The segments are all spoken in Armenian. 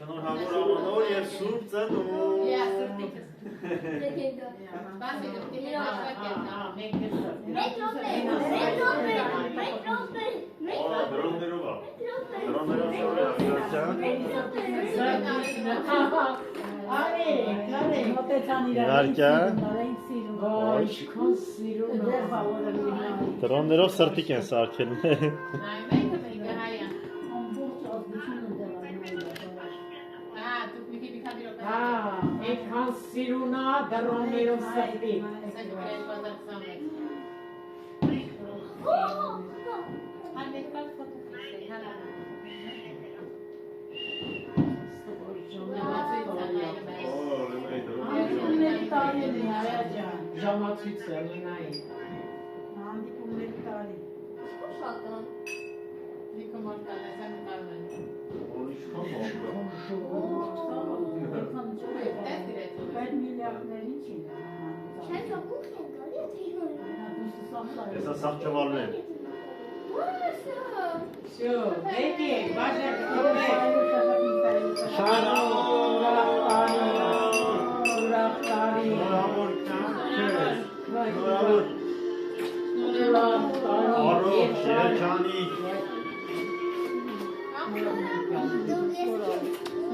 Շնորհավոր ամանոր եւ սուրբ ծնունդ։ Դրոններով սրտիկ են սարքել։ Այդքան սիրունա դրոններով սրտի։ Ժամացույց է լինայի։ Հանդիպումներ տարի։ Շատան։ Դիքո մարտան ես եմ կարմեն։ Որիշ Այդ միլիարդների չին է։ Չեն կապուխ են գալի, Եսա սաղ չվալն են։ Всё, դեպի, բաժակ,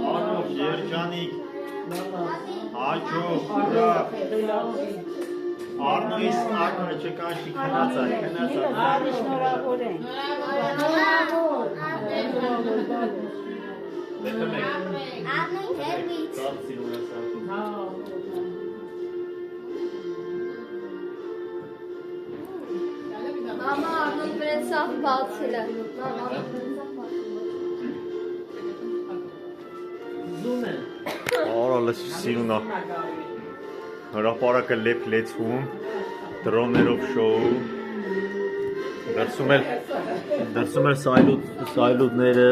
Անով, երջանիկ, աչով, ուրախ, Արնոյիս ակը չկանշի քնացա, Արի շնորհավոր ենք։ Ամեն ձերվից։ Մամա Արնոն բրեն սաղ բացել է։ Արա լսի սիրունա հրապարակը լեփ լեցվում դրոններով շոու դրսում էլ սայլուտները